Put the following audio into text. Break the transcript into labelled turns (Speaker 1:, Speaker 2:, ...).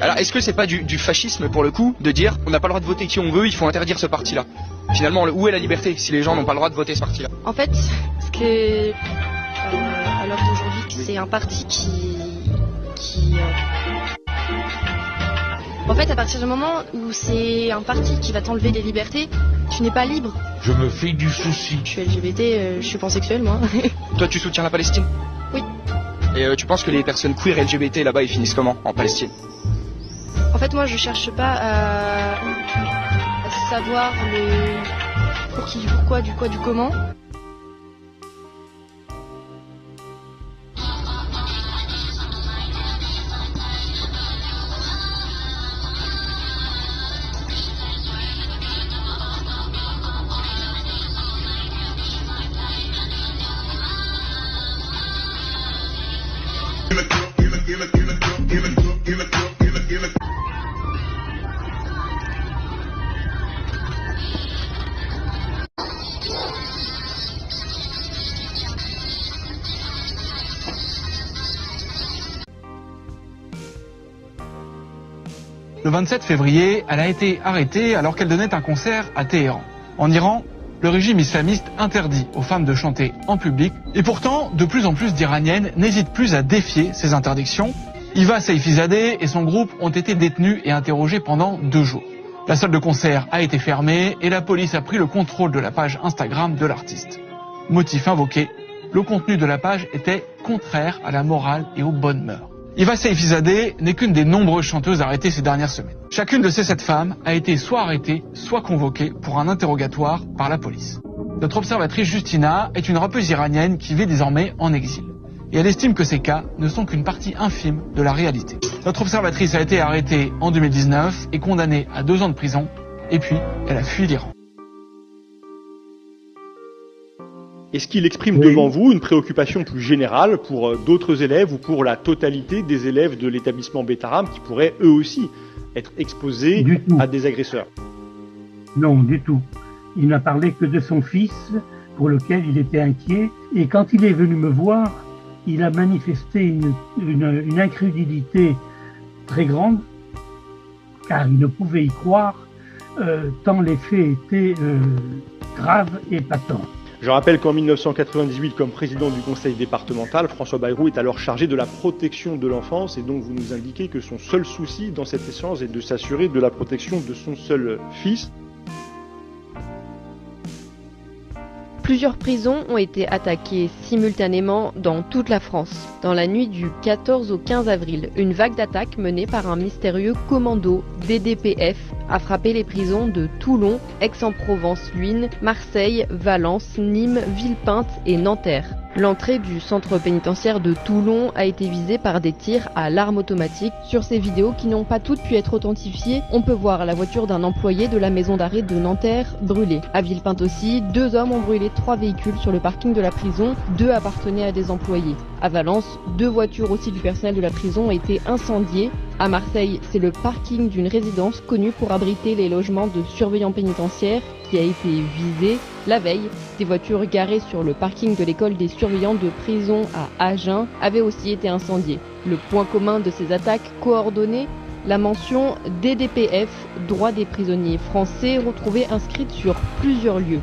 Speaker 1: Alors est-ce que c'est pas du fascisme pour le coup de dire on n'a pas le droit de voter qui on veut, il faut interdire ce parti-là? Finalement, où est la liberté si les gens n'ont pas le droit de voter ce parti-là?
Speaker 2: En fait, ce que à l'heure d'aujourd'hui, c'est un parti en fait, à partir du moment où c'est un parti qui va t'enlever des libertés, tu n'es pas libre.
Speaker 3: Je me fais du souci.
Speaker 2: Je suis LGBT, je suis pansexuel, moi.
Speaker 1: Toi, tu soutiens la Palestine?
Speaker 2: Oui.
Speaker 1: Et tu penses que les personnes queer et LGBT là-bas, ils finissent comment en Palestine?
Speaker 2: En fait, moi, je cherche pas à savoir le pour qui, du pourquoi, du quoi, du comment.
Speaker 4: Le 27 février, elle a été arrêtée alors qu'elle donnait un concert à Téhéran. En Iran, le régime islamiste interdit aux femmes de chanter en public. Et pourtant, de plus en plus d'Iraniennes n'hésitent plus à défier ces interdictions. Iva Saifizadeh et son groupe ont été détenus et interrogés pendant 2 jours. La salle de concert a été fermée et la police a pris le contrôle de la page Instagram de l'artiste. Motif invoqué, le contenu de la page était contraire à la morale et aux bonnes mœurs. Iva Saifizadeh n'est qu'une des nombreuses chanteuses arrêtées ces dernières semaines. Chacune de ces 7 femmes a été soit arrêtée, soit convoquée pour un interrogatoire par la police. Notre observatrice Justina est une rappeuse iranienne qui vit désormais en exil. Et elle estime que ces cas ne sont qu'une partie infime de la réalité. Notre observatrice a été arrêtée en 2019 et condamnée à 2 ans de prison. Et puis, elle a fui l'Iran.
Speaker 5: Est-ce qu'il exprime devant vous une préoccupation plus générale pour d'autres élèves ou pour la totalité des élèves de l'établissement Betaram qui pourraient eux aussi être exposés à des agresseurs?
Speaker 6: Non, du tout. Il n'a parlé que de son fils pour lequel il était inquiet. Et quand il est venu me voir, il a manifesté une incrédulité très grande car il ne pouvait y croire tant les faits étaient graves et patents.
Speaker 5: Je rappelle qu'en 1998, comme président du conseil départemental, François Bayrou est alors chargé de la protection de l'enfance et donc vous nous indiquez que son seul souci dans cet échange est de s'assurer de la protection de son seul fils.
Speaker 7: Plusieurs prisons ont été attaquées simultanément dans toute la France. Dans la nuit du 14 au 15 avril, une vague d'attaques menée par un mystérieux commando DDPF a frappé les prisons de Toulon, Aix-en-Provence, Luynes, Marseille, Valence, Nîmes, Villepinte et Nanterre. L'entrée du centre pénitentiaire de Toulon a été visée par des tirs à l'arme automatique. Sur ces vidéos qui n'ont pas toutes pu être authentifiées, on peut voir la voiture d'un employé de la maison d'arrêt de Nanterre brûlée. À Villepinte aussi, 2 hommes ont brûlé 3 véhicules sur le parking de la prison, 2 appartenaient à des employés. À Valence, 2 voitures aussi du personnel de la prison ont été incendiées. À Marseille, c'est le parking d'une résidence connue pour abriter les logements de surveillants pénitentiaires qui a été visé. La veille, des voitures garées sur le parking de l'école des surveillants de prison à Agen avaient aussi été incendiées. Le point commun de ces attaques coordonnées, la mention DDPF, droit des prisonniers français, retrouvée inscrite sur plusieurs lieux.